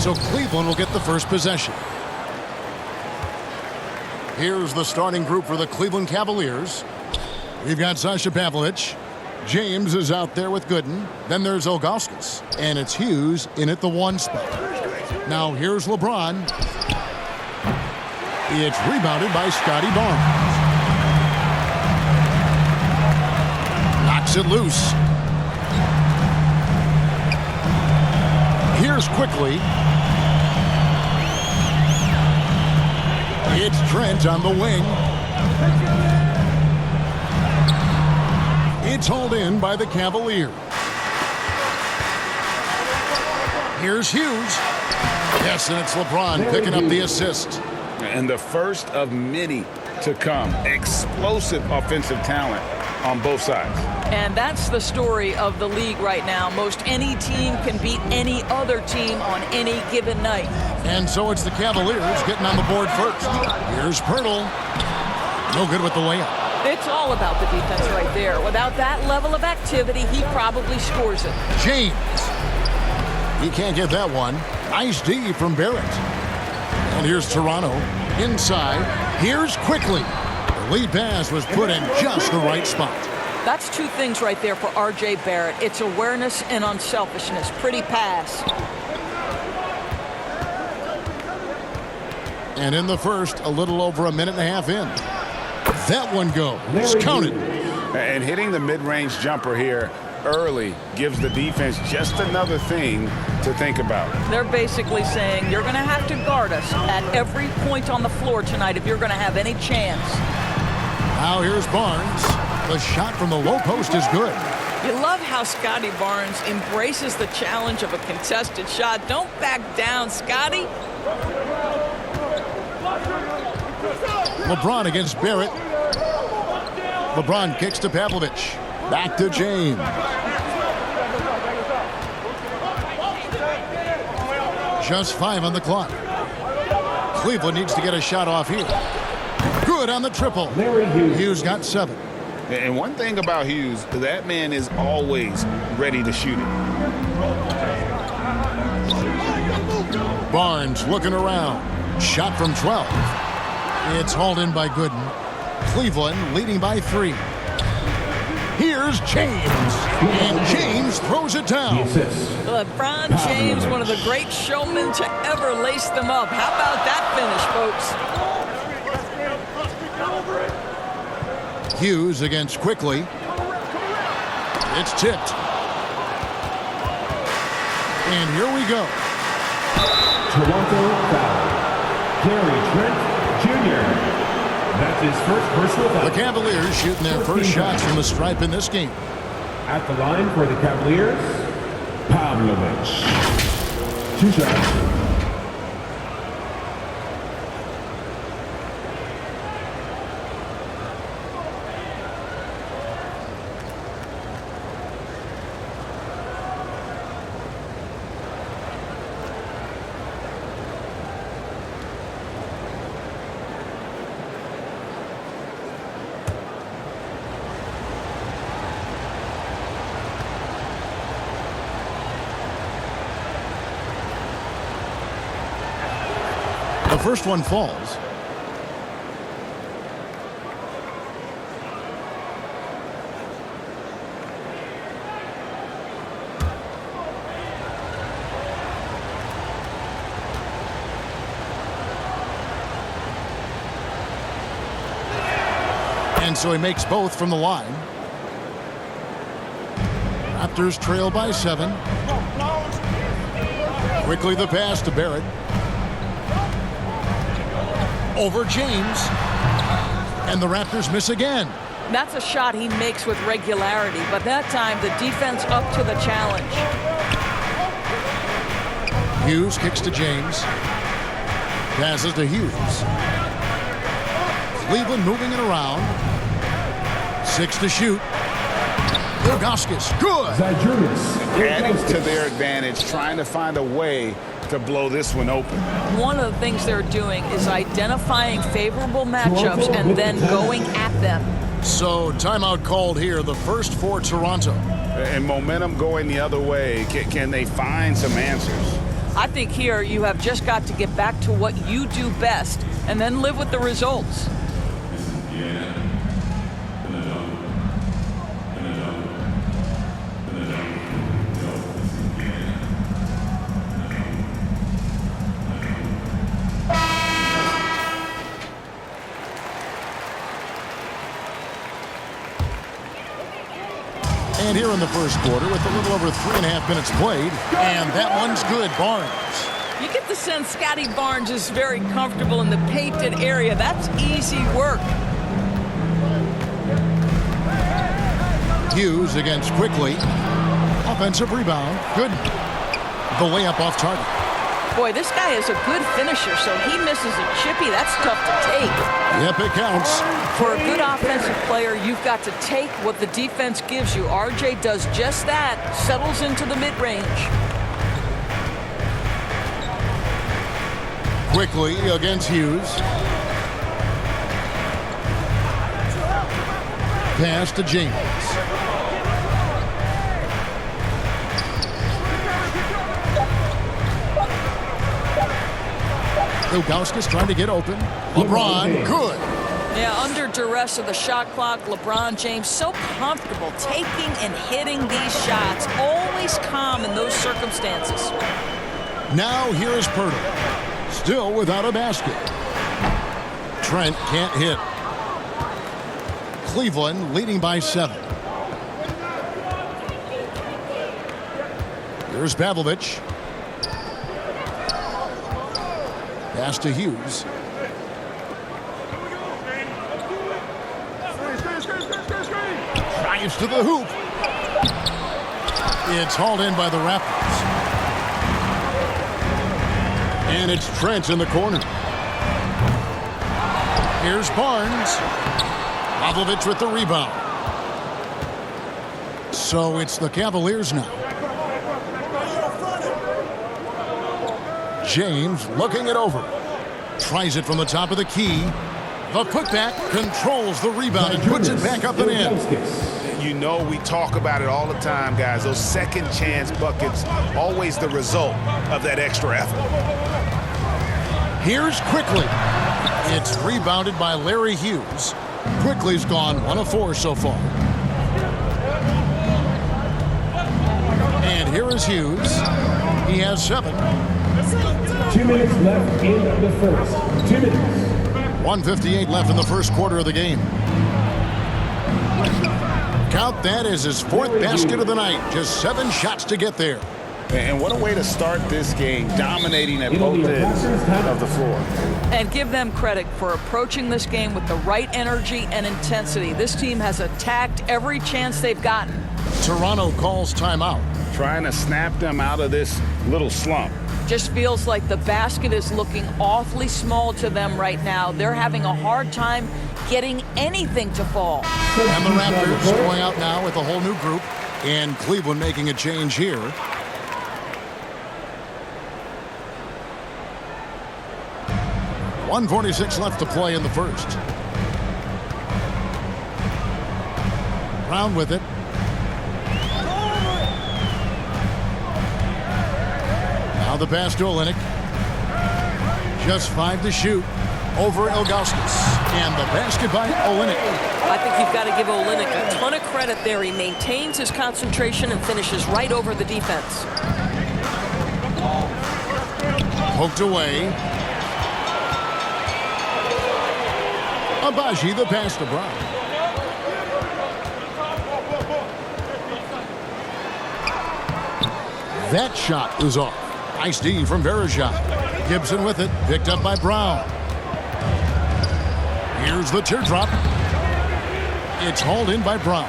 So Cleveland will get the first possession. Here's the starting group for the Cleveland Cavaliers. We've got Sasha Pavlovich. James is out there with Gooden. Then there's Ilgauskas. And it's Hughes in at the 1 spot. Now here's LeBron. It's rebounded by Scotty Barnes. Knocks it loose. Here's quickly. It's Trent on the wing. It's hauled in by the Cavaliers. Here's Hughes. Yes, and it's LeBron picking up the assist. And the first of many to come. Explosive offensive talent on both sides. And that's the story of the league right now. Most any team can beat any other team on any given night. And so it's the Cavaliers getting on the board first. Here's Pirtle. No good with the layup. It's all about the defense right there. Without that level of activity, he probably scores it. James. He can't get that one. Nice D from Barrett. And here's Toronto. Inside. Here's quickly. The lead pass was put in just the right spot. That's two things right there for R.J. Barrett. It's awareness and unselfishness. Pretty pass. And in the first, a little over a minute and a half in. That one goes. It's counted. And hitting the mid-range jumper here early gives the defense just another thing to think about. They're basically saying you're going to have to guard us at every point on the floor tonight if you're going to have any chance. Now here's Barnes. The shot from the low post is good. You love how Scotty Barnes embraces the challenge of a contested shot. Don't back down, Scotty. LeBron against Barrett. LeBron kicks to Pavlovich. Back to James. Just 5 on the clock. Cleveland needs to get a shot off here. Good on the triple. Hughes got 7. And one thing about Hughes, that man is always ready to shoot it. Barnes looking around. Shot from 12. It's hauled in by Gooden. Cleveland leading by 3. Here's James. And James throws it down. LeBron James, one of the great showmen to ever lace them up. How about that finish, folks? Hughes against Quickly. It's tipped. And here we go. Toronto foul. Gary Trent Jr. That's his first personal foul. The Cavaliers shooting their first shots from the stripe in this game. At the line for the Cavaliers, Pavlovich. 2 shots. The first one falls. And so he makes both from the line. Raptors trail by 7. Quickly the pass to Barrett. Over James. And the Raptors miss again. That's a shot he makes with regularity, but that time the defense up to the challenge. Hughes kicks to James. Passes to Hughes. Cleveland moving it around. 6 to shoot. Ilgauskas, good. Adding to their advantage, trying to find a way to blow this one open. One of the things they're doing is identifying favorable matchups and then going at them. So timeout called here, the first for Toronto. And momentum going the other way. Can they find some answers? I think here you have just got to get back to what you do best and then live with the results. And here in the first quarter with a little over 3.5 minutes played. And that one's good, Barnes. You get the sense Scotty Barnes is very comfortable in the painted area. That's easy work. Hughes against Quickly. Offensive rebound. Good. The layup off target. Boy, this guy is a good finisher, so he misses a chippy. That's tough to take. Yep, it counts. For a good offensive player, you've got to take what the defense gives you. RJ does just that, settles into the mid-range. Quickly against Hughes. Pass to James. Ilgauskas trying to get open. LeBron, good. Yeah, under duress of the shot clock, LeBron James so comfortable taking and hitting these shots. Always calm in those circumstances. Now here is Pirtle. Still without a basket. Trent can't hit. Cleveland leading by 7. Here's Pavlovich. Pass to Hughes. Drives to the hoop. It's hauled in by the Raptors. And it's Trent in the corner. Here's Barnes. Pavlovich with the rebound. So it's the Cavaliers now. James looking it over. Tries it from the top of the key. The putback controls the rebound and puts it back up and in. You know, we talk about it all the time, guys. Those second chance buckets, always the result of that extra effort. Here's Quickly. It's rebounded by Larry Hughes. Quickly's gone 1 of 4 so far. And here is Hughes. He has 7. 2 minutes left in the first. 2 minutes. 1:58 left in the first quarter of the game. Count that as his 4th basket of the night. Just 7 shots to get there. And what a way to start this game, dominating at both ends of the floor. And give them credit for approaching this game with the right energy and intensity. This team has attacked every chance they've gotten. Toronto calls timeout. Trying to snap them out of this little slump. Just feels like the basket is looking awfully small to them right now. They're having a hard time getting anything to fall. And the Raptors going out now with a whole new group. And Cleveland making a change here. .146 left to play in the first. Brown with it. Now the pass to Olynyk. Just 5 to shoot over Ilgauskas. And the basket by Olynyk. I think you've got to give Olynyk a ton of credit there. He maintains his concentration and finishes right over the defense. Poked away. Abaji, the pass to Brown. That shot is off. Nice D from Verejao. Gibson with it, picked up by Brown. Here's the teardrop. It's hauled in by Brown.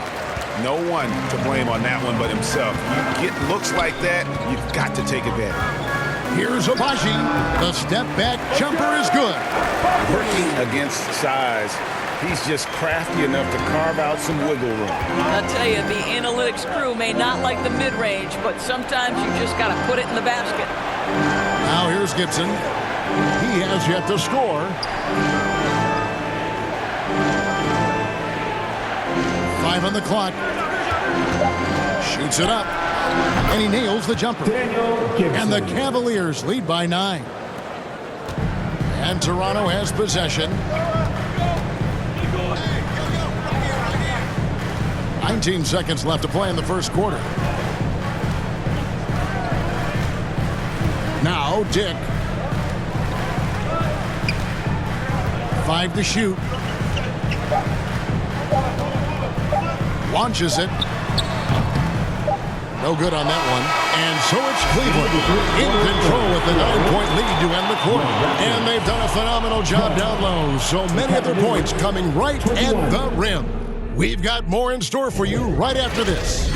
No one to blame on that one but himself. You get looks like that, you've got to take advantage. Here's Abaji. The step back jumper is good. Working against size, he's just crafty enough to carve out some wiggle room. I'll tell you, the analytics crew may not like the mid-range, but sometimes you just got to put it in the basket. Now here's Gibson. He has yet to score. 5 on the clock. Shoots it up. And he nails the jumper. Daniel Gibson. And the Cavaliers lead by 9. And Toronto has possession. 19 seconds left to play in the first quarter. Now Dick. 5 to shoot. Launches it. No good on that one. And so it's Cleveland in control with the 9-point lead to end the quarter. And they've done a phenomenal job down low. So many of their points coming right at the rim. We've got more in store for you right after this.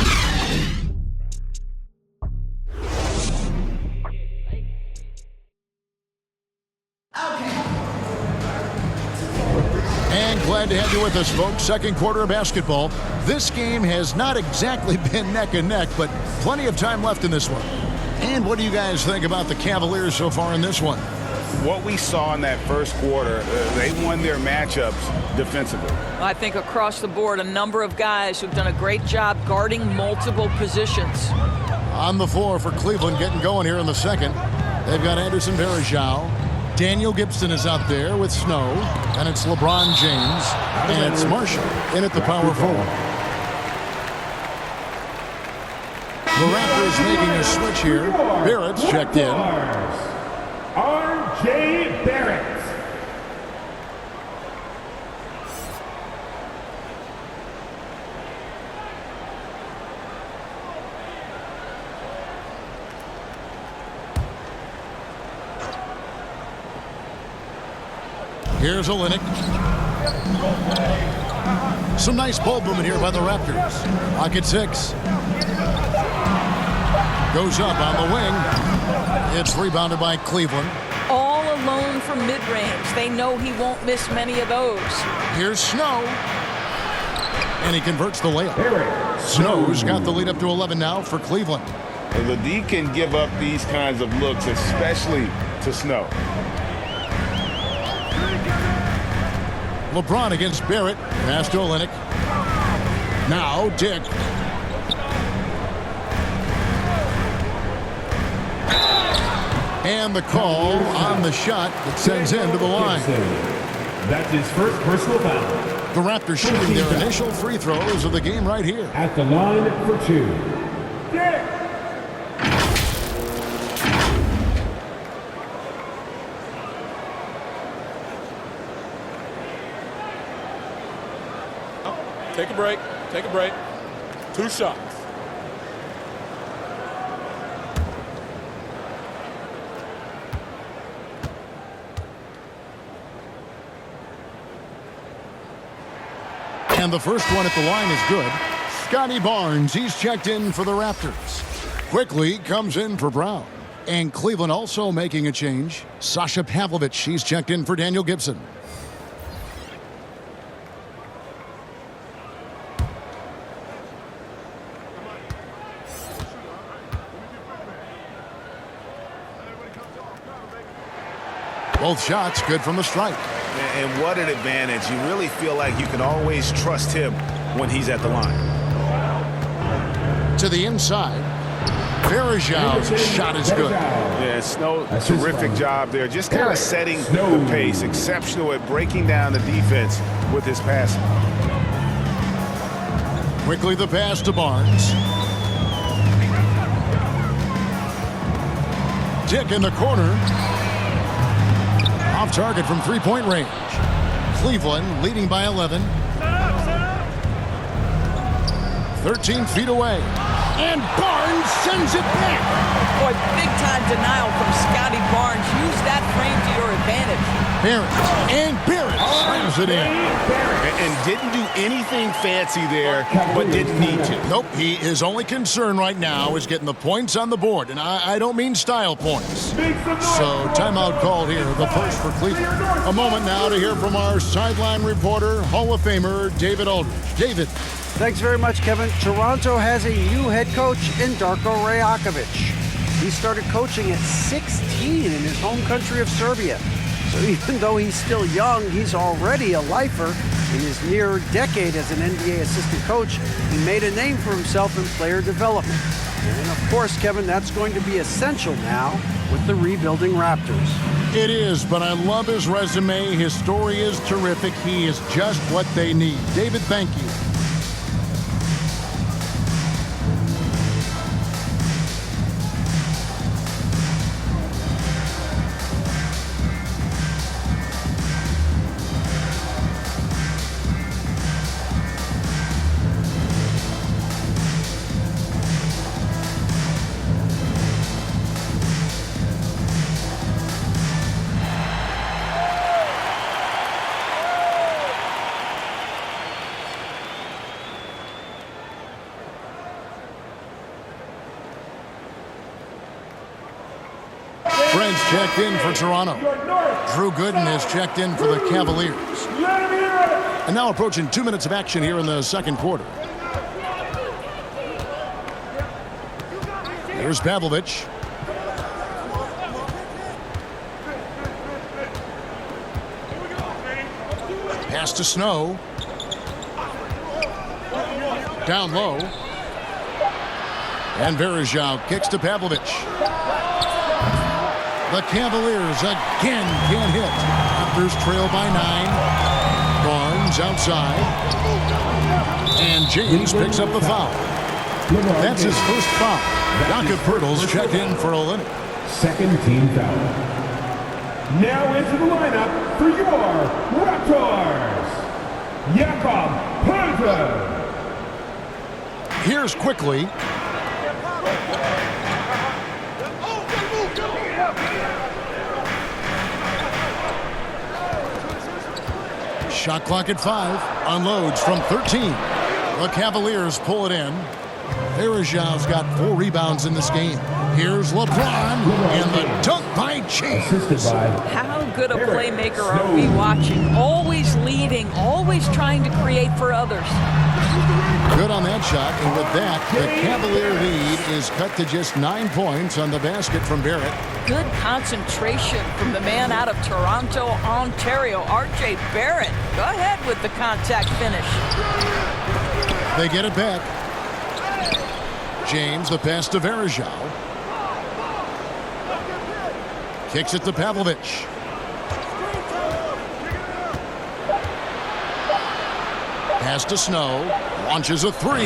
And glad to have you with us, folks. Second quarter of basketball. This game has not exactly been neck and neck, but plenty of time left in this one. And what do you guys think about the Cavaliers so far in this one? What we saw in that first quarter, they won their matchups defensively. I think across the board, a number of guys who've done a great job guarding multiple positions. On the floor for Cleveland getting going here in the second. They've got Anderson Varejao. Daniel Gibson is out there with Snow. And it's LeBron James. And it's Marshall in at the power forward. The Raptors making a switch here. Barrett's checked in. R.J. Barrett. Here's Olynyk. Some nice ball movement here by the Raptors. Pocket 6. Goes up on the wing. It's rebounded by Cleveland. All alone from mid-range. They know he won't miss many of those. Here's Snow. And he converts the layup. Snow's got the lead up to 11 now for Cleveland. The D can give up these kinds of looks, especially to Snow. LeBron against Barrett. Pass to Olynyk. Now Dick. And the call on the shot that sends him to the line. That's his first personal foul. The Raptors shooting their initial free throws of the game right here. At the line for 2. Take a break. Take a break. 2 shots. And the first one at the line is good. Scotty Barnes, he's checked in for the Raptors. Quickly comes in for Brown. And Cleveland also making a change. Sasha Pavlovich, he's checked in for Daniel Gibson. Both shots good from the strike. And what an advantage. You really feel like you can always trust him when he's at the line. To the inside. Varejau's shot is good. Yeah, Snow, terrific job there. Just kind of setting the pace. Exceptional at breaking down the defense with his passing. Quickly the pass to Barnes. Dick in the corner. Off target from three-point range. Cleveland leading by 11. 13 feet away. And Barnes sends it back. Boy, big-time denial from Scotty Barnes. Use that frame to your advantage. Barrett slams it in. And didn't do anything fancy there, but didn't need to. Nope, he is only concerned right now is getting the points on the board. And I don't mean style points. So timeout called here, the first for Cleveland. A moment now to hear from our sideline reporter, Hall of Famer David Aldridge. David. Thanks very much, Kevin. Toronto has a new head coach in Darko Rajakovic. He started coaching at 16 in his home country of Serbia. So even though he's still young, he's already a lifer. In his near decade as an NBA assistant coach, he made a name for himself in player development. And of course, Kevin, that's going to be essential now with the rebuilding Raptors. It is, but I love his resume. His story is terrific. He is just what they need. David, thank you. Fred's checked in for Toronto. Drew Gooden has checked in for the Cavaliers. And now approaching 2 minutes of action here in the second quarter. Here's Pavlovich. Pass to Snow. Down low. And Verejao kicks to Pavlovich. The Cavaliers again can't hit. Raptors trail by 9. Barnes outside. And James picks up the foul. That's his first foul. Jakob Poeltl's checked in for a limit. Second team foul. Now into the lineup for your Raptors, Jakob Poeltl. Here's quickly. Shot clock at 5. Unloads from 13. The Cavaliers pull it in. Verejao's got 4 rebounds in this game. Here's LeBron and the dunk by James. How good a playmaker are we watching? Always leading, always trying to create for others. Good on that shot, and with that, the Cavalier lead is cut to just 9 points on the basket from Barrett. Good concentration from the man out of Toronto, Ontario, R.J. Barrett. Go ahead with the contact finish. They get it back. James, the pass to Verejao. Kicks it to Pavlovich. Pass to Snow. Launches a 3.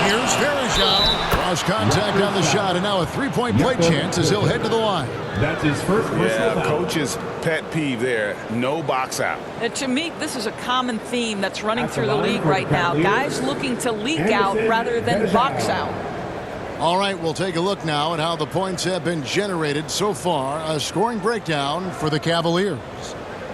Here's Verejao. Cross contact on the shot, and now a 3-point play chance as he'll head to the line. That's his first personal foul. Coach's pet peeve there. No box out. To me, this is a common theme that's running through the league right now. Guys looking to leak out rather than box out. All right, we'll take a look now at how the points have been generated so far. A scoring breakdown for the Cavaliers.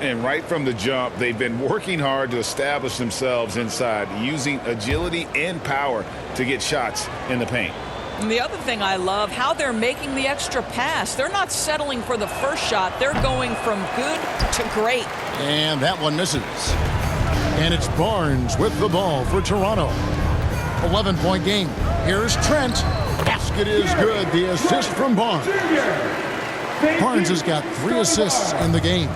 And right from the jump, they've been working hard to establish themselves inside, using agility and power to get shots in the paint. And the other thing I love, how they're making the extra pass. They're not settling for the first shot. They're going from good to great. And that one misses. And it's Barnes with the ball for Toronto. 11-point game. Here's Trent. Basket is good. The assist from Barnes. Barnes has got 3 assists in the game.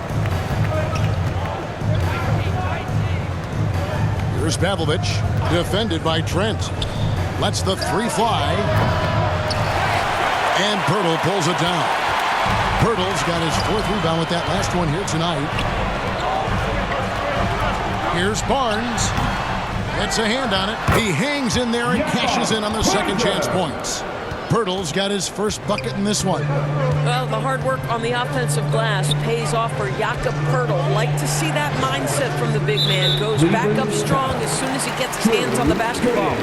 Here's Pavlovich, defended by Trent. Lets the 3 fly. And Poeltl pulls it down. Poeltl's got his 4th rebound with that last one here tonight. Here's Barnes. Gets a hand on it. He hangs in there and cashes in on the second chance points. Poeltl's got his first bucket in this one. Well, the hard work on the offensive glass pays off for Jakob Poeltl. Like to see that mindset from the big man. Goes back up strong as soon as he gets his hands on the basketball.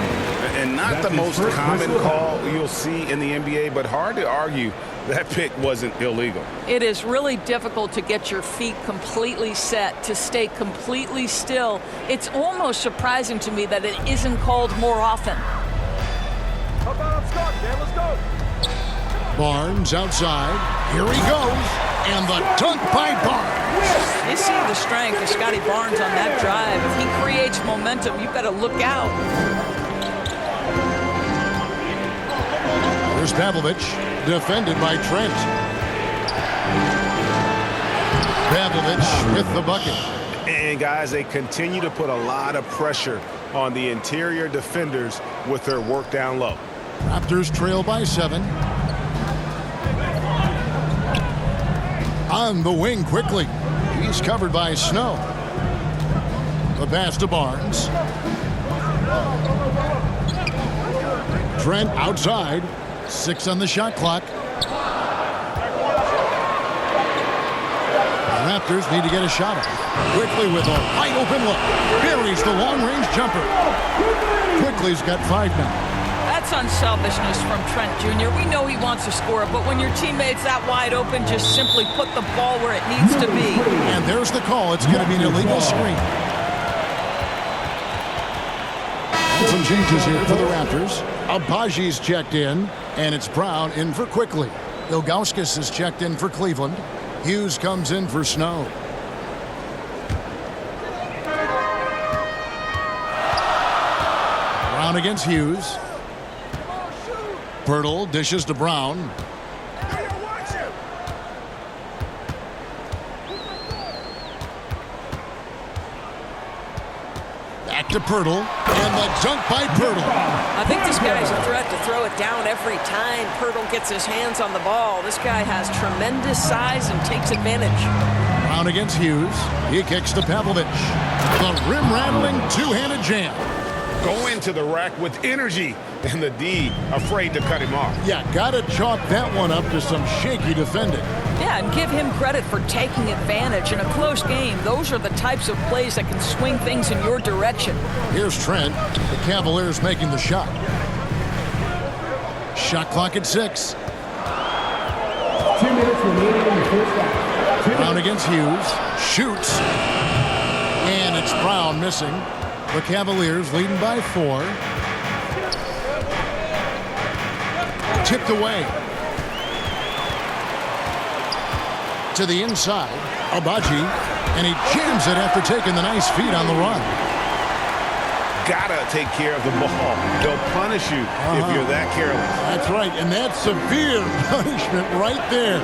And not the most common call you'll see in the NBA, but hard to argue that pick wasn't illegal. It is really difficult to get your feet completely set, to stay completely still. It's almost surprising to me that it isn't called more often. Barnes outside. Here he goes. And the dunk by Barnes. You see the strength of Scotty Barnes on that drive. If he creates momentum, you better look out. Here's Pavlovich, defended by Trent. Pavlovich with the bucket. And guys, they continue to put a lot of pressure on the interior defenders with their work down low. Raptors trail by 7. On the wing quickly. He's covered by Snow. The pass to Barnes. Trent outside. 6 on the shot clock. The Raptors need to get a shot off. Quickly with a wide open look. Buries the long-range jumper. Quickly's got 5 now. That's unselfishness from Trent Jr. We know he wants to score, but when your teammate's that wide open, just simply put the ball where it needs to be. And there's the call. It's going to be an illegal screen. And some changes here for the Raptors. Abaji's checked in, and it's Brown in for Quickly. Ilgauskas is checked in for Cleveland. Hughes comes in for Snow. Brown against Hughes. Pirtle dishes to Brown. Back to Pirtle. And the dunk by Pirtle. I think this guy's a threat to throw it down every time Pirtle gets his hands on the ball. This guy has tremendous size and takes advantage. Brown against Hughes. He kicks to Pavlovich. The rim-rattling two-handed jam. Going to the rack with energy, and the D afraid to cut him off. Yeah, gotta chalk that one up to some shaky defending. Yeah, and give him credit for taking advantage in a close game. Those are the types of plays that can swing things in your direction. Here's Trent. The Cavaliers making the shot. Shot clock at 6. 2 minutes remaining in the first half. Brown against Hughes. Shoots. And it's Brown missing. The Cavaliers leading by 4. Tipped away. To the inside. Abaji. And he jams it after taking the nice feed on the run. Gotta take care of the ball. They'll punish you if you're that careless. That's right, and that's severe punishment right there.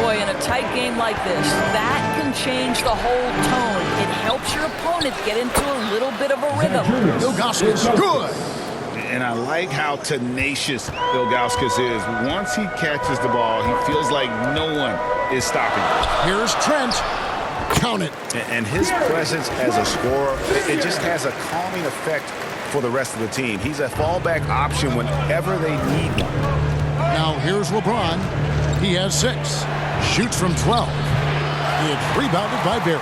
Boy, in a tight game like this, that can change the whole tone. It helps your opponent get into a little bit of a rhythm. Ilgauskas, good. And I like how tenacious Ilgauskas is. Once he catches the ball, he feels like no one is stopping him. Here's Trent. Count it. And his presence as a scorer, it just has a calming effect for the rest of the team. He's a fallback option whenever they need one. Now here's LeBron. He has 6. Shoots from 12. It's rebounded by Barrett.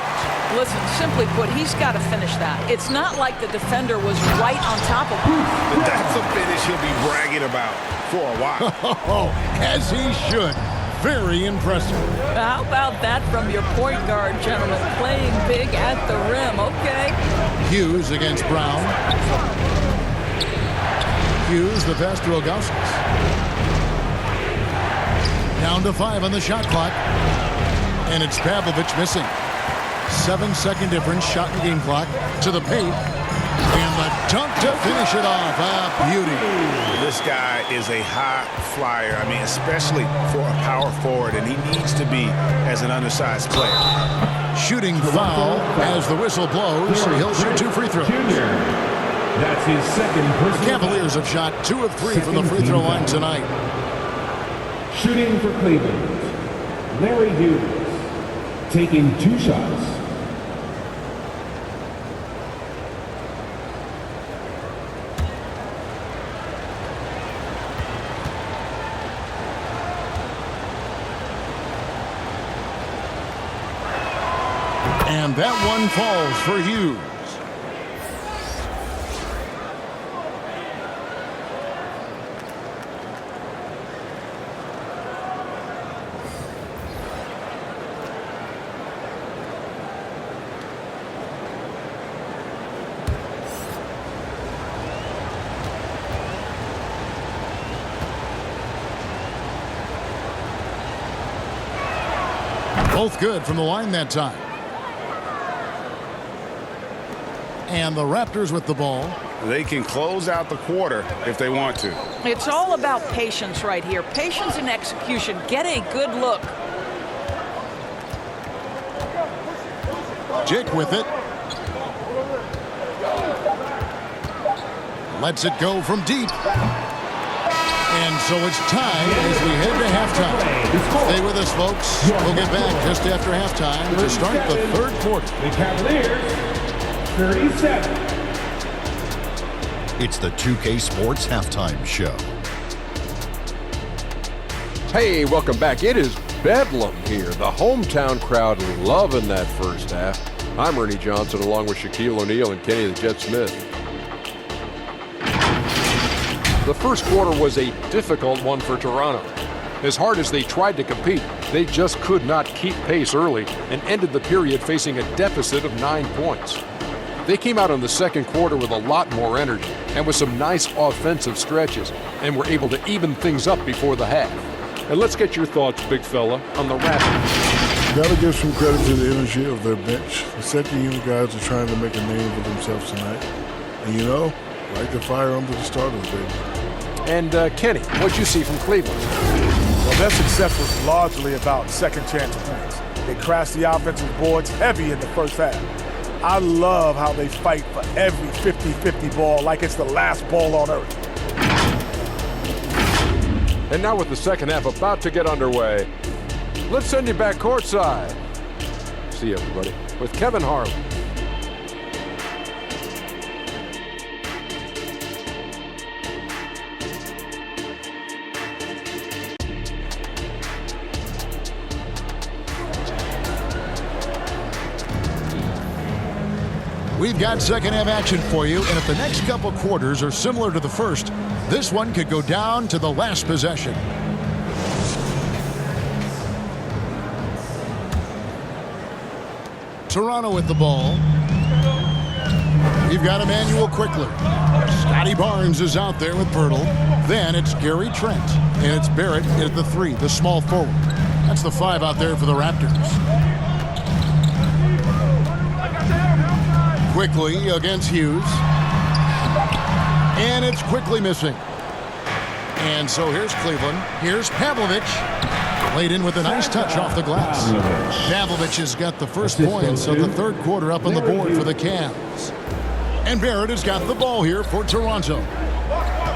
Listen, simply put, he's got to finish that. It's not like the defender was right on top of him. That's a finish he'll be bragging about for a while. Oh, as he should. Very impressive. How about that from your point guard, gentlemen? Playing big at the rim, okay? Hughes against Brown. Hughes, the pass to Ilgauskas. Down to 5 on the shot clock. And it's Pavlovich missing. 7-second difference, shot and game clock. To the paint. And the dunk to finish it off. Beauty. This guy is a high flyer. I mean, especially for a power forward, and he needs to be as an undersized player. Shooting foul as the whistle blows. He'll shoot 2 free throws. That's his second personal. Cavaliers have shot 2 of 3 from the free throw line tonight. Shooting for Cleveland, Larry Hughes, taking 2 shots. And that one falls for Hughes. Both good from the line that time. And the Raptors with the ball. They can close out the quarter if they want to. It's all about patience right here. Patience and execution. Get a good look. Jake with it. Lets it go from deep. And so it's time as we head to halftime. Stay with us, folks. We'll get back just after halftime to start the third quarter. The Cavaliers, 37. It's the 2K Sports Halftime Show. Hey, welcome back. It is Bedlam here. The hometown crowd loving that first half. I'm Ernie Johnson along with Shaquille O'Neal and Kenny the Jet Smith. The first quarter was a difficult one for Toronto. As hard as they tried to compete, they just could not keep pace early and ended the period facing a deficit of 9 points. They came out in the second quarter with a lot more energy and with some nice offensive stretches and were able to even things up before the half. And let's get your thoughts, big fella, on the Raptors. Got to give some credit to the energy of their bench. The second unit guys are trying to make a name for themselves tonight. And like the fire under the starters, baby. And Kenny, what'd you see from Cleveland? Well, their success was largely about second chance points. They crashed the offensive boards heavy in the first half. I love how they fight for every 50-50 ball like it's the last ball on earth. And now with the second half about to get underway, let's send you back courtside. See you, everybody, with Kevin Harlan. We've got second half action for you, and if the next couple quarters are similar to the first, this one could go down to the last possession. Toronto with the ball. You've got Emmanuel quickly. Scotty Barnes is out there with Pirtle. Then it's Gary Trent, and it's Barrett at the 3, the small forward. That's the 5 out there for the Raptors. Quickly against Hughes. And it's quickly missing. And so here's Cleveland. Here's Pavlovich. Laid in with a nice touch off the glass. Pavlovich has got the first point, so the third quarter up on the board for the Cavs. And Barrett has got the ball here for Toronto.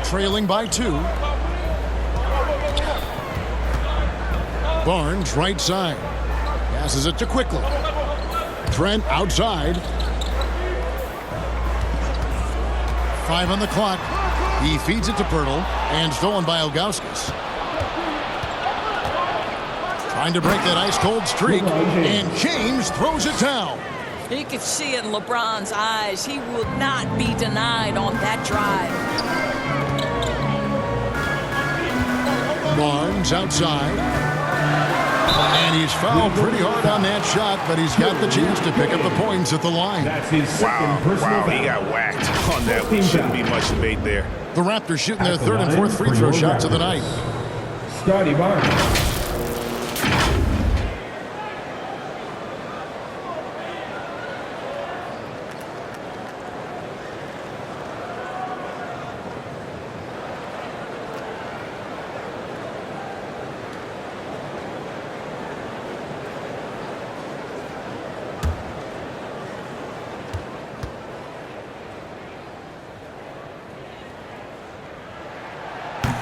Trailing by 2. Barnes right side. Passes it to Quickly. Trent outside. 5 on the clock. He feeds it to Pirtle and stolen by Ilgauskas. Trying to break that ice-cold streak, and James throws it down. You could see it in LeBron's eyes. He will not be denied on that drive. Barnes outside. And he's fouled pretty hard on that shot, but he's got the chance to pick up the points at the line. That's his second personal Wow, he got whacked on that one. Shouldn't be much debate there. The Raptors shooting their third and fourth free throw shots of the night. Scotty Barnes.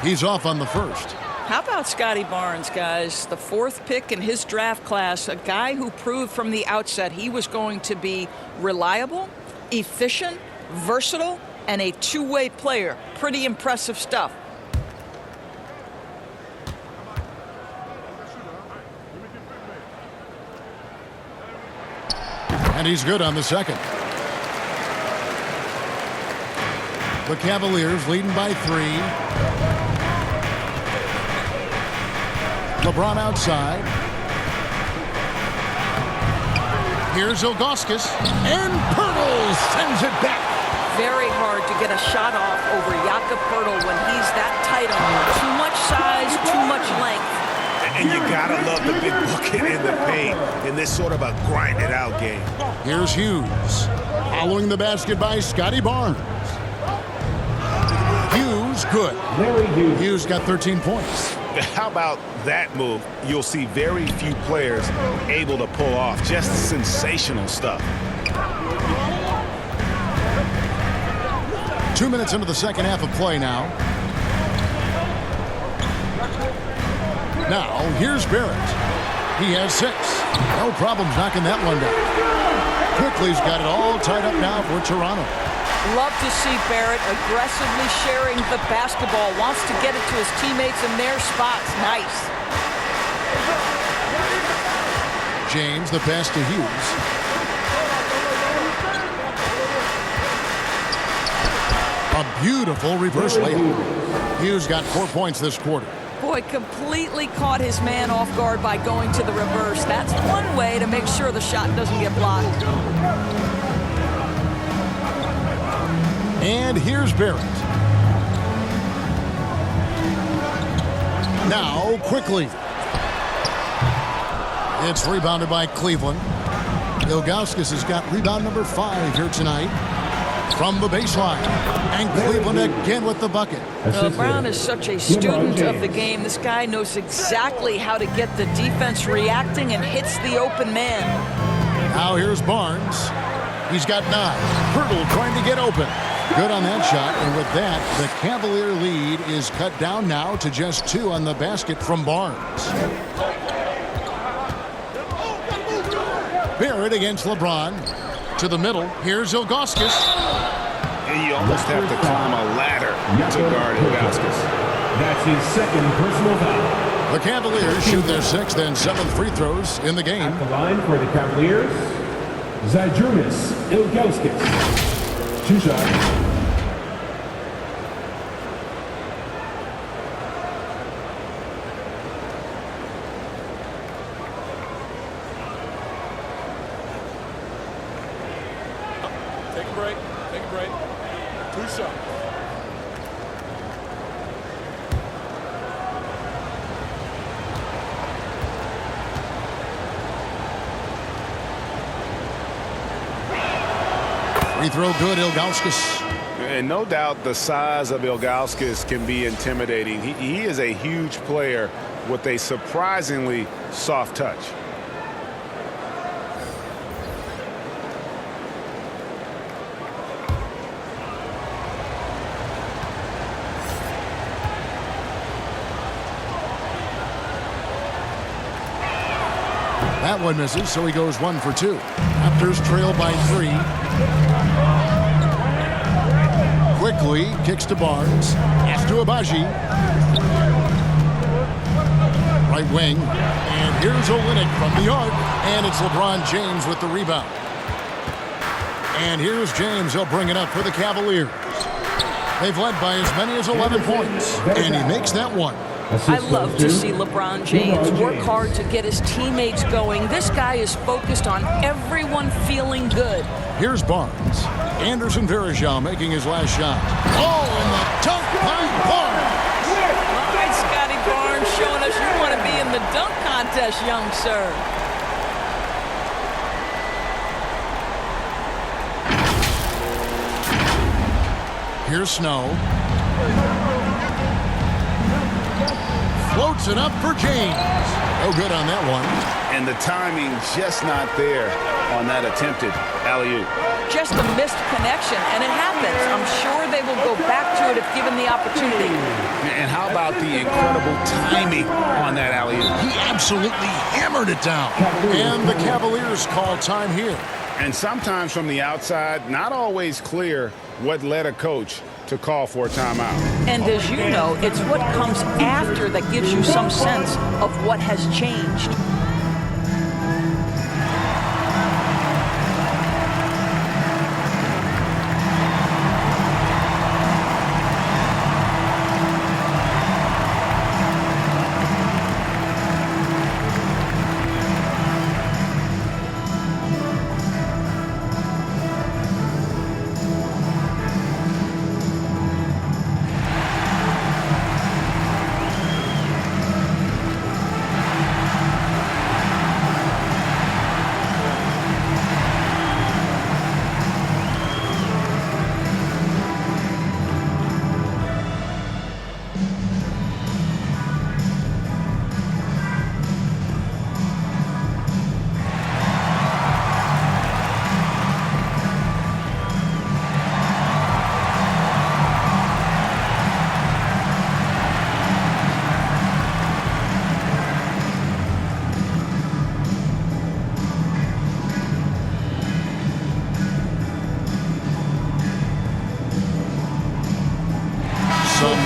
He's off on the first. How about Scotty Barnes, guys? The 4th pick in his draft class, a guy who proved from the outset he was going to be reliable, efficient, versatile, and a two-way player. Pretty impressive stuff. And he's good on the second. The Cavaliers leading by 3. LeBron outside. Here's Ilgauskas, and Pirtle sends it back. Very hard to get a shot off over Jakob Pirtle when he's that tight on him. Too much size, too much length. And you gotta love the big bucket in the paint in this sort of a grind-it-out game. Here's Hughes. Following the basket by Scotty Barnes. Hughes, good. Hughes got 13 points. How about that move? You'll see very few players able to pull off just sensational stuff. 2 minutes into the second half of play now. Now, here's Barrett. He has 6. No problems knocking that one down. Quickly's got it all tied up now for Toronto. Love to see Barrett aggressively sharing the basketball. Wants to get it to his teammates in their spots. Nice. James, the pass to Hughes. A beautiful reverse layup. Hughes got 4 points this quarter. Boy, completely caught his man off guard by going to the reverse. That's one way to make sure the shot doesn't get blocked. And here's Barrett. Now, quickly. It's rebounded by Cleveland. Ilgauskas has got rebound number 5 here tonight from the baseline. And Cleveland again with the bucket. Brown is such a student of the game. This guy knows exactly how to get the defense reacting and hits the open man. Now here's Barnes. He's got 9. Pirtle trying to get open. Good on that shot, and with that, the Cavalier lead is cut down now to just 2 on the basket from Barnes. Barrett against LeBron. To the middle, here's Ilgauskas. And you almost have to climb a ladder to guard Ilgauskas. That's his second personal foul. The Cavaliers shoot their 6th and 7th free throws in the game. At the line for the Cavaliers, Zydrunas Ilgauskas. 2 shots. Take a break. Take a break. 2 shots. Free throw good, Ilgauskas. And no doubt the size of Ilgauskas can be intimidating. He is a huge player with a surprisingly soft touch. That one misses, so he goes 1 for 2. Raptors trail by 3. Quickly kicks to Barnes. Pass to Abaji. Right wing. And here's Olynyk from the arc. And it's LeBron James with the rebound. And here's James. He'll bring it up for the Cavaliers. They've led by as many as 11 points. And he makes that one. I love to see LeBron James work hard to get his teammates going. This guy is focused on everyone feeling good. Here's Barnes. Anderson Varejao making his last shot. Oh, and the dunk by Barnes. All right, Scotty Barnes showing us you want to be in the dunk contest, young sir. Here's Snow. Floats it up for James. No good on that one. And the timing just not there on that attempted alley-oop. Just a missed connection, and it happens. I'm sure they will go back to it if given the opportunity. And how about the incredible timing on that alley-oop? He absolutely hammered it down. And the Cavaliers call time here. And sometimes from the outside, not always clear what led a coach to call for a timeout. And as you know, it's what comes after that gives you some sense of what has changed.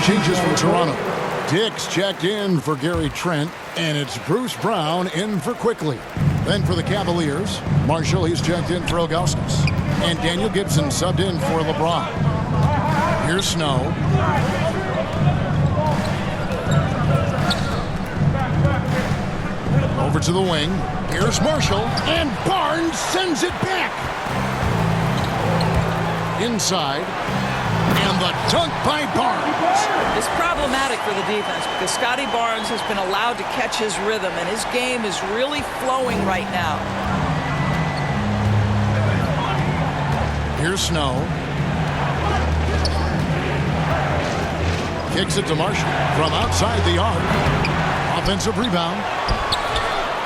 Changes from Toronto. Dix checked in for Gary Trent, and it's Bruce Brown in for Quickly. Then for the Cavaliers, Marshall, he's checked in for Ilgauskas. And Daniel Gibson subbed in for LeBron. Here's Snow. Over to the wing. Here's Marshall, and Barnes sends it back. Inside, and the dunk by Barnes. It's problematic for the defense because Scotty Barnes has been allowed to catch his rhythm, and his game is really flowing right now. Here's Snow. Kicks it to Marshall from outside the arc. Offensive rebound.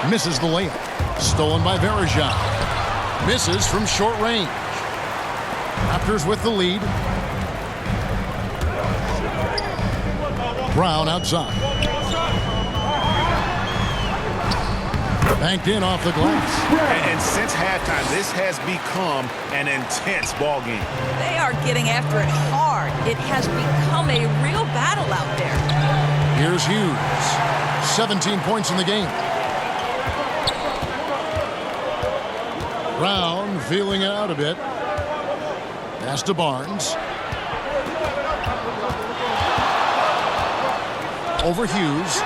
Misses the layup. Stolen by Varejao. Misses from short range. Raptors with the lead. Brown outside. Banked in off the glass. And since halftime, this has become an intense ball game. They are getting after it hard. It has become a real battle out there. Here's Hughes. 17 points in the game. Brown feeling it out a bit. Pass to Barnes. Over Hughes.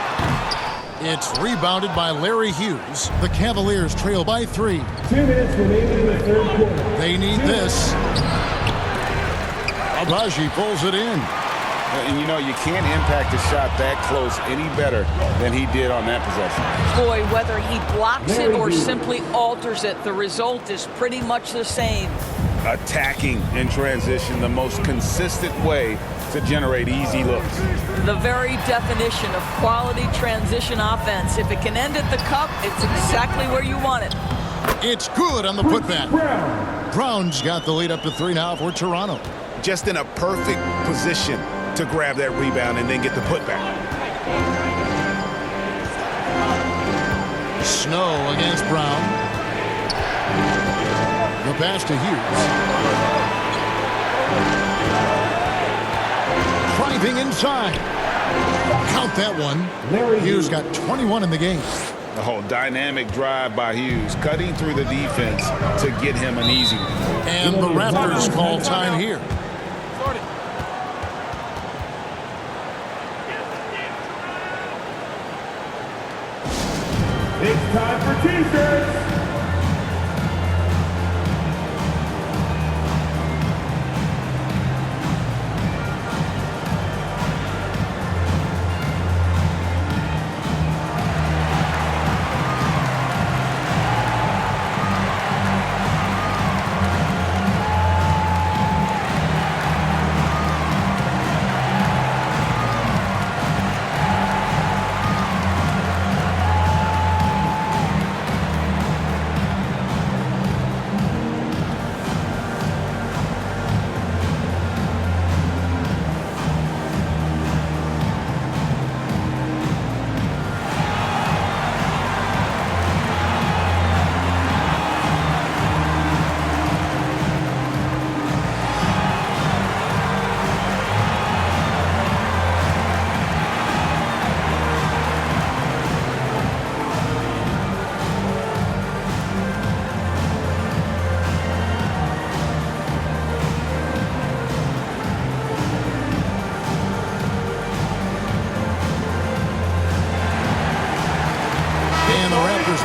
It's rebounded by Larry Hughes. The Cavaliers trail by 3. 2 minutes remaining in the third quarter. They need this. Abaji pulls it in. And you know, you can't impact a shot that close any better than he did on that possession. Boy, whether he blocks it or simply alters it, the result is pretty much the same. Attacking in transition, the most consistent way to generate easy looks. The very definition of quality transition offense. If it can end at the cup, it's exactly where you want it. It's good on the putback. Brown's got the lead up to 3 now for Toronto. Just in a perfect position to grab that rebound and then get the putback. Snow against Brown. The pass to Hughes. Driving inside. Count that one. Hughes got 21 in the game. The whole dynamic drive by Hughes, cutting through the defense to get him an easy one. And the Raptors call time here. It's time for T-shirts.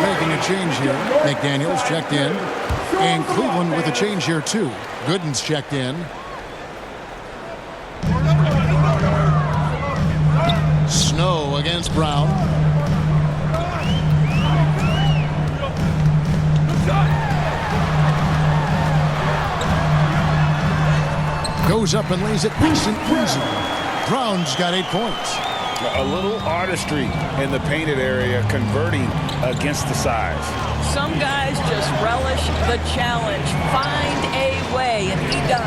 Making a change here. McDaniels checked in. And Cleveland with a change here too. Gooden's checked in. Snow against Brown. Goes up and lays it nice and easy. Brown's got 8 points. A little artistry in the painted area, converting against the size. Some guys just relish the challenge. Find a way, and he does.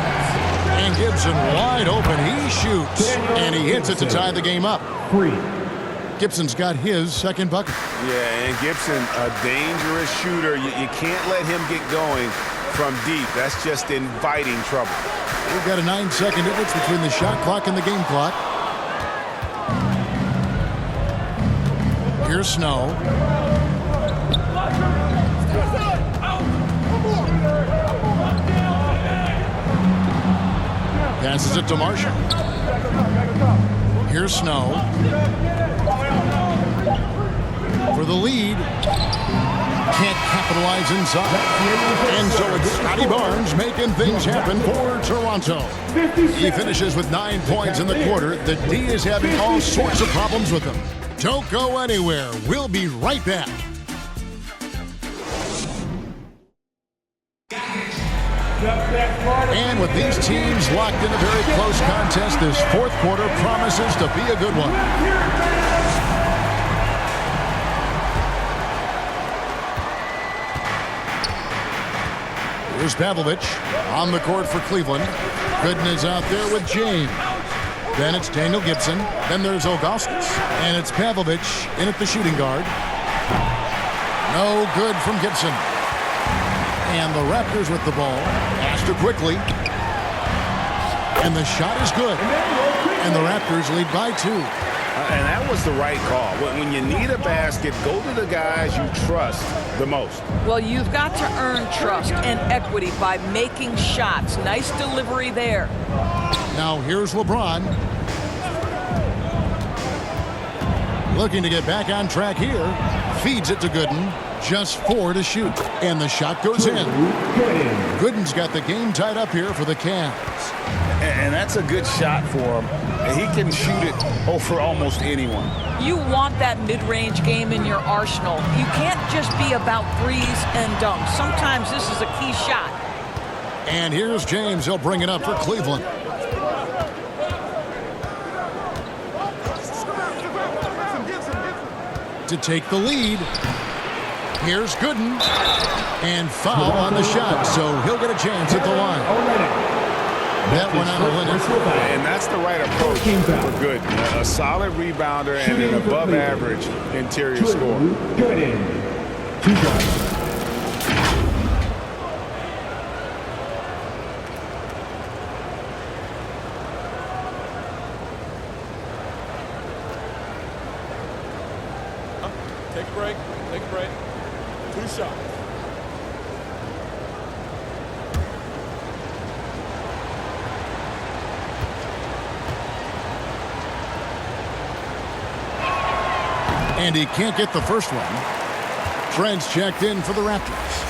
And Gibson wide open. He shoots, and he hits it to tie the game up. Gibson's got his second bucket. Yeah, and Gibson, a dangerous shooter. You can't let him get going from deep. That's just inviting trouble. We've got a 9-second difference between the shot clock and the game clock. Here's Snow. Passes it to Marshall. Here's Snow. For the lead. Can't capitalize inside. And so it's Scotty Barnes making things happen for Toronto. He finishes with 9 points in the quarter. The D is having all sorts of problems with him. Don't go anywhere. We'll be right back. And with these teams locked in a very close contest, this fourth quarter promises to be a good one. Here's Pavlovich on the court for Cleveland. Gooden is out there with James. Then it's Daniel Gibson. Then there's Ilgauskas. And it's Pavlovich in at the shooting guard. No good from Gibson. And the Raptors with the ball. Passed it quickly. And the shot is good. And the Raptors lead by 2. And that was the right call. When you need a basket, go to the guys you trust the most. Well, you've got to earn trust and equity by making shots. Nice delivery there. Now here's LeBron. Looking to get back on track here. Feeds it to Gooden. Just 4 to shoot. And the shot goes in. Gooden's got the game tied up here for the Cavs. And that's a good shot for him. He can shoot it over almost anyone. You want that mid-range game in your arsenal. You can't just be about threes and dunks. Sometimes this is a key shot. And here's James. He'll bring it up for Cleveland. To take the lead. Here's Gooden. And foul on the shot, so he'll get a chance at the line. That one on the limit. And that's the right approach for Gooden. A solid rebounder and an above-average interior scorer. Gooden. 2 shots. Take a break. Take a break. 2 shots. And he can't get the first one. Trent's checked in for the Raptors.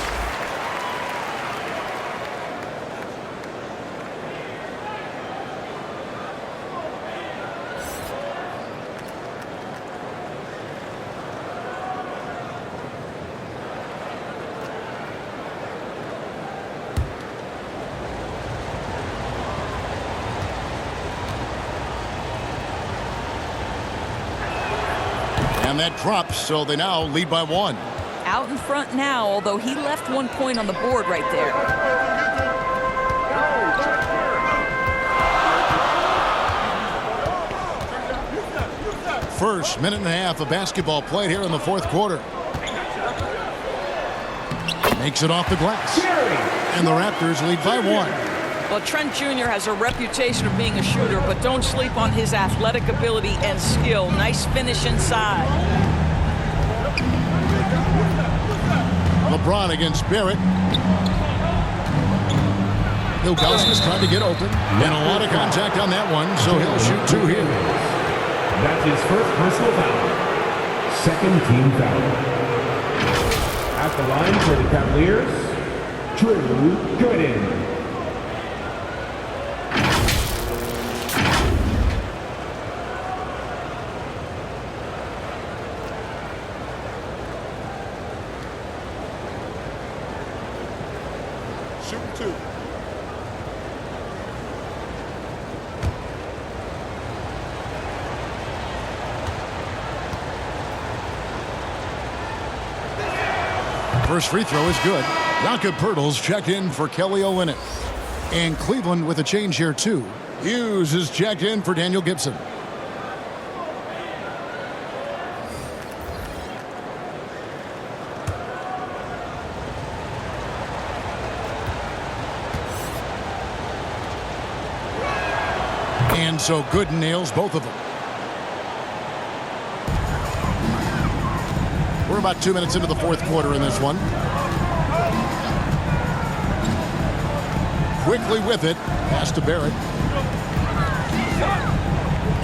And that drops, so they now lead by 1. Out in front now, although he left 1 point on the board right there. First minute and a half of basketball played here in the fourth quarter. Makes it off the glass. And the Raptors lead by 1. Well, Trent Jr. has a reputation of being a shooter, but don't sleep on his athletic ability and skill. Nice finish inside. LeBron against Barrett. Ilgauskas trying to get open. And a lot of contact on that one, so he'll shoot 2 here. That's his first personal foul. Second team foul. At the line for the Cavaliers, Drew Gooden. Shooting 2. First free throw is good. Jakob Poeltl's checked in for Kelly Olynyk. And Cleveland with a change here too. Hughes is checked in for Daniel Gibson. And so Gooden nails both of them. We're about 2 minutes into the fourth quarter in this one. Quickly with it. Pass to Barrett.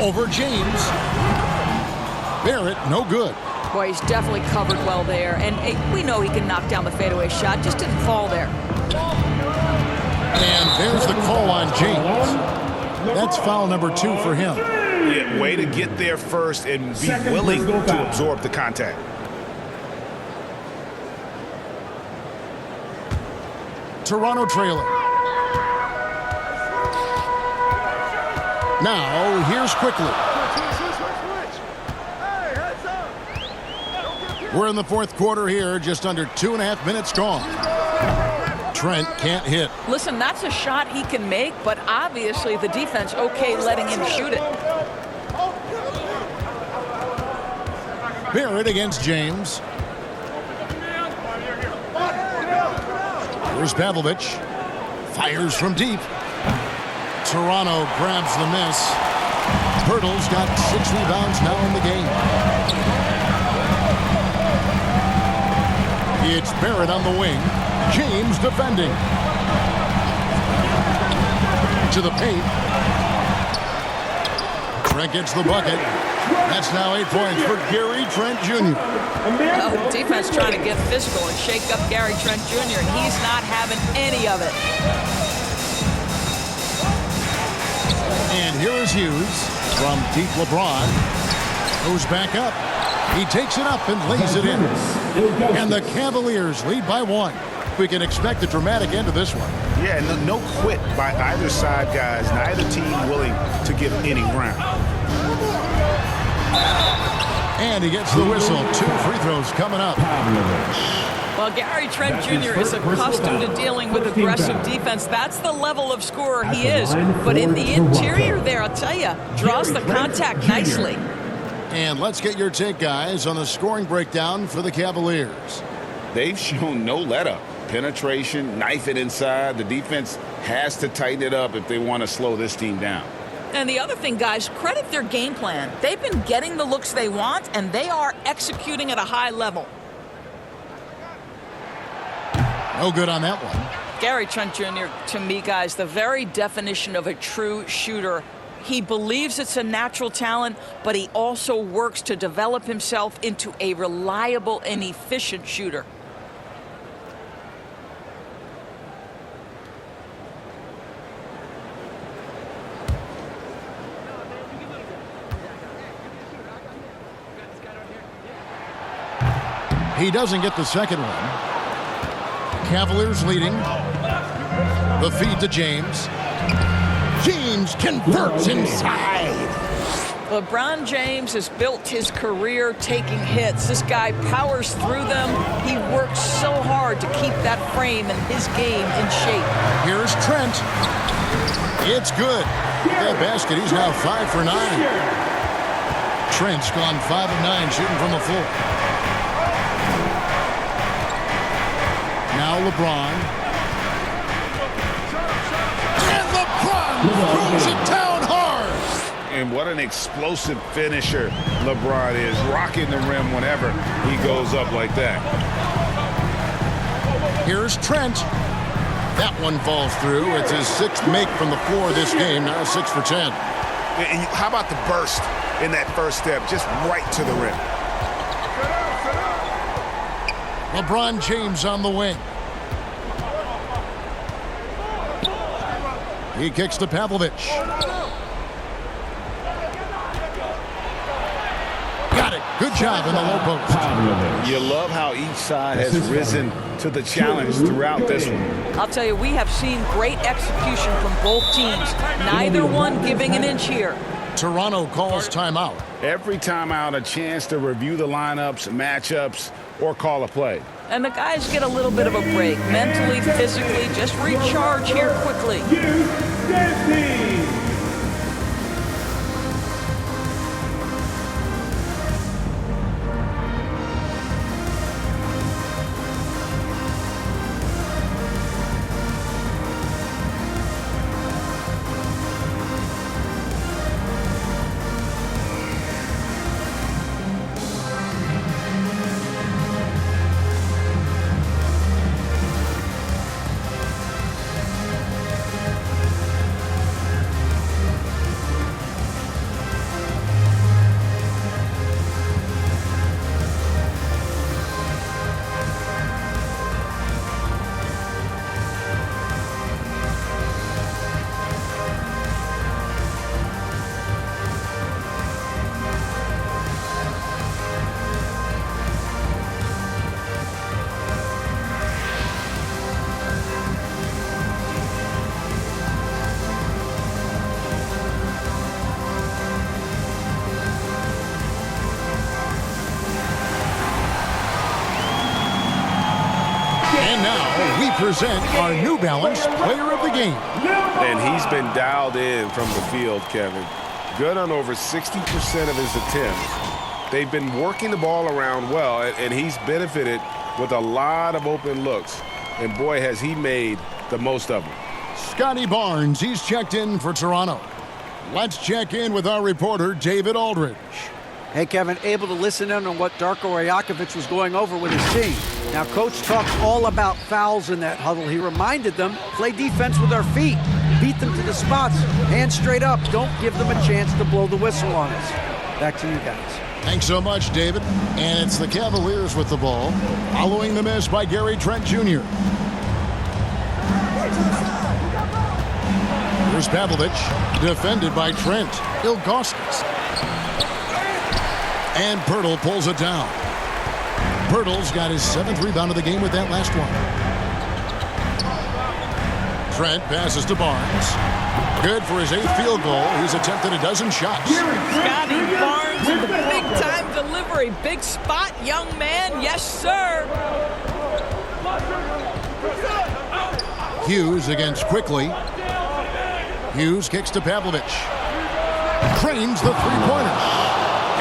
Over James. Barrett, no good. Boy, he's definitely covered well there. And we know he can knock down the fadeaway shot. Just didn't fall there. And there's the call on James. That's foul number 2 for him. Yeah, way to get there first and be willing to absorb the contact. Toronto trailing. Now, here's quickly. We're in the fourth quarter here, just under 2.5 minutes gone. Trent can't hit. Listen, that's a shot he can make, but obviously the defense okay letting him shoot it. Barrett against James. Here's Pavlovich. Fires from deep. Toronto grabs the miss. Pirtle's got 6 rebounds now in the game. It's Barrett on the wing. James defending. To the paint. Trent gets the bucket. That's now 8 points for Gary Trent Jr. Oh, defense trying to get physical and shake up Gary Trent Jr., and he's not having any of it. And here is Hughes from deep. LeBron goes back up. He takes it up and lays it in. And the Cavaliers lead by 1. We can expect a dramatic end to this one. Yeah, no quit by either side, guys. Neither team willing to give any ground. And he gets the whistle. 2 free throws coming up. Well, Gary Trent Jr. is accustomed to dealing with aggressive defense. That's the level of scorer he is. But in the interior there, I'll tell you, draws the contact nicely. And let's get your take, guys, on the scoring breakdown for the Cavaliers. They've shown no let-up. Penetration, knife it inside. The defense has to tighten it up if they want to slow this team down. And the other thing, guys, credit their game plan. They've been getting the looks they want, and they are executing at a high level. No good on that one. Gary Trent Jr., to me, guys, the very definition of a true shooter. He believes it's a natural talent, but he also works to develop himself into a reliable and efficient shooter. He doesn't get the second one. Cavaliers leading. The feed to James. James converts inside. LeBron James has built his career taking hits. This guy powers through them. He works so hard to keep that frame and his game in shape. Here's Trent. It's good. That basket, he's now 5 for 9. Trent's gone 5 of 9 shooting from the floor. Now LeBron. And LeBron throws it down hard. And what an explosive finisher LeBron is, rocking the rim whenever he goes up like that. Here's Trent. That one falls through. It's his 6th make from the floor this game, now 6 for 10. And how about the burst in that first step, just right to the rim? LeBron James on the wing. He kicks to Pavlovich. Got it. Good job in the low post. You love how each side has risen to the challenge throughout this one. I'll tell you, we have seen great execution from both teams. Neither one giving an inch here. Toronto calls timeout. Every timeout, a chance to review the lineups, matchups, or call a play. And the guys get a little bit of a break. Mentally, physically, just recharge here quickly. And now we present our New Balance Player of the Game. And he's been dialed in from the field, Kevin. Good on over 60% of his attempts. They've been working the ball around well, and he's benefited with a lot of open looks. And boy, has he made the most of them. Scotty Barnes, he's checked in for Toronto. Let's check in with our reporter, David Aldridge. Hey, Kevin, able to listen in on what Darko Rajakovic was going over with his team. Now, Coach talked all about fouls in that huddle. He reminded them, play defense with our feet. Beat them to the spots. Hands straight up. Don't give them a chance to blow the whistle on us. Back to you guys. Thanks so much, David. And it's the Cavaliers with the ball, following the miss by Gary Trent Jr. Here's Pavlovich, defended by Trent. Ilgauskas. And Pirtle pulls it down. Pirtle's got his 7th rebound of the game with that last one. Trent passes to Barnes. Good for his 8th field goal. He's attempted a dozen shots. Scotty Barnes with the big-time delivery. Big spot, young man. Yes, sir. Hughes against Quickly. Hughes kicks to Pavlovich. Cranes the three-pointer.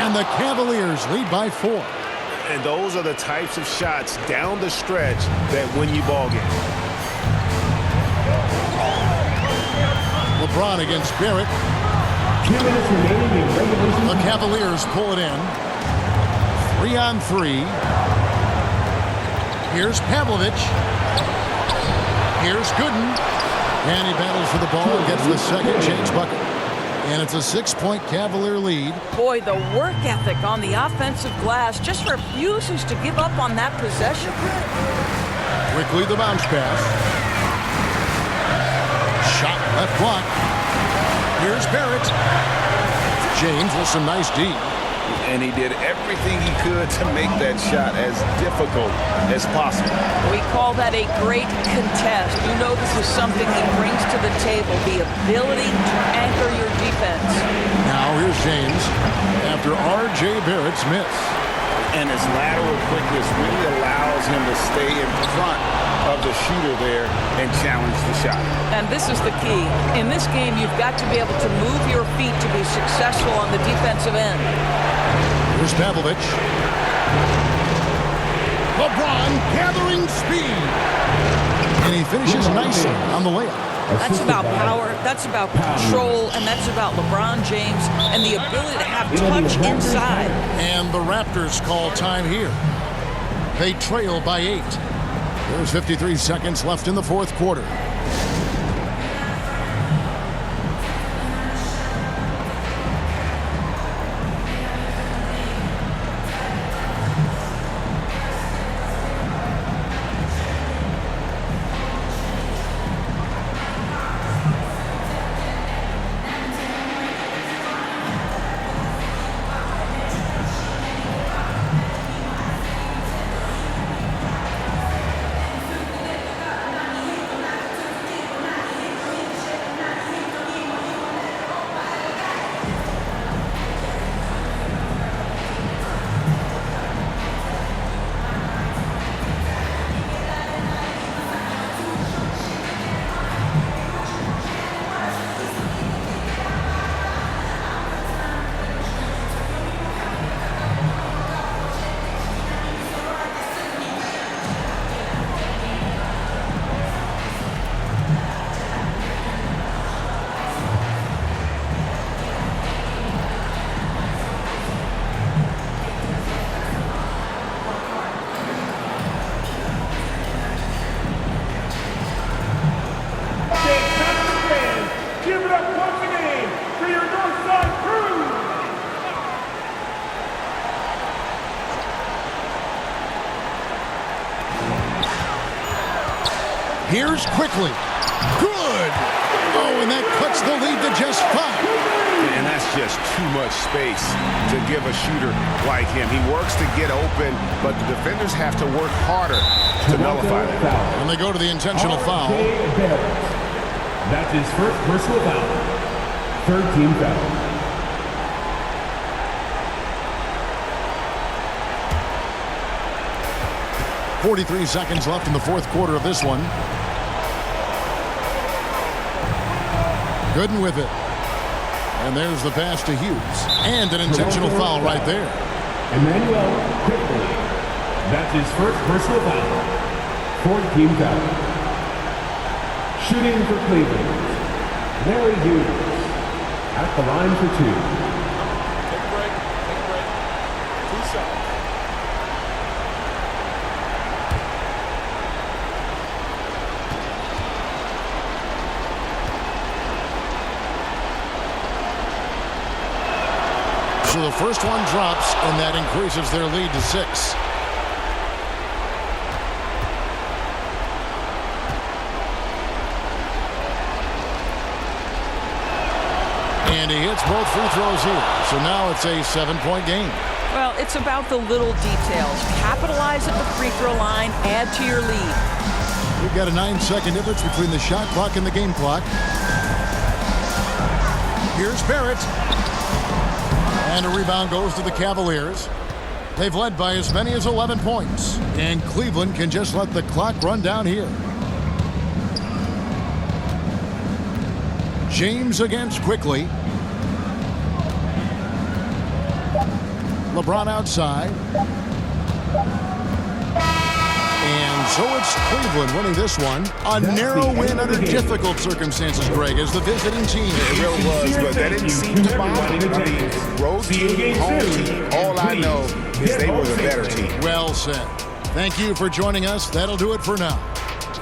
And the Cavaliers lead by 4. And those are the types of shots down the stretch that win you ball games. LeBron against Barrett. 2 minutes remaining in regulation. The Cavaliers pull it in. 3-on-3. Here's Pavlovich. Here's Gooden. And he battles for the ball and gets the second chance bucket. And it's a 6-point Cavalier lead. Boy, the work ethic on the offensive glass just refuses to give up on that possession. Quickly the bounce pass. Shot left block. Here's Barrett. James with some nice D. And he did everything he could to make that shot as difficult as possible. We call that a great contest. You know this is something he brings to the table, the ability to anchor your defense. Now here's James after R.J. Barrett's miss. And his lateral quickness really allows him to stay in front of the shooter there and challenge the shot. And this is the key. In this game, you've got to be able to move your feet to be successful on the defensive end. Here's Pavlovich. LeBron gathering speed. And he finishes nicely on the layup. That's about power, that's about control, and that's about LeBron James and the ability to have touch inside. And the Raptors call time here. They trail by 8. There's 53 seconds left in the 4th quarter. Here's Quickly. Good! Oh, and that cuts the lead to just 5. And that's just too much space to give a shooter like him. He works to get open, but the defenders have to work harder to nullify that. And they go to the intentional foul. That's his first personal foul. 3rd team foul. 43 seconds left in the fourth quarter of this one. Gooden with it. And there's the pass to Hughes. And an intentional foul right there. Emmanuel quickly. That's his first personal foul. Fourth team foul. Shooting for Cleveland, Larry Hughes at the line for two. Take a break. Take a break. 2 seconds. So the first one drops, and that increases their lead to 6. And he hits both free throws here. So now it's a 7-point game. Well, it's about the little details. Capitalize at the free throw line, add to your lead. We've got a 9-second difference between the shot clock and the game clock. Here's Barrett. And a rebound goes to the Cavaliers. They've led by as many as 11 points. And Cleveland can just let the clock run down here. James against Quickly. LeBron outside. And so it's Cleveland winning this one. A narrow win under difficult circumstances, Greg, as the visiting team. It really was, but that didn't seem to bother me. I mean, road team, home team, all I know is they were the better team. Well said. Thank you for joining us. That'll do it for now.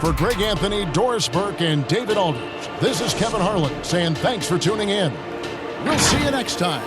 For Greg Anthony, Doris Burke, and David Aldridge, this is Kevin Harlan saying thanks for tuning in. We'll see you next time.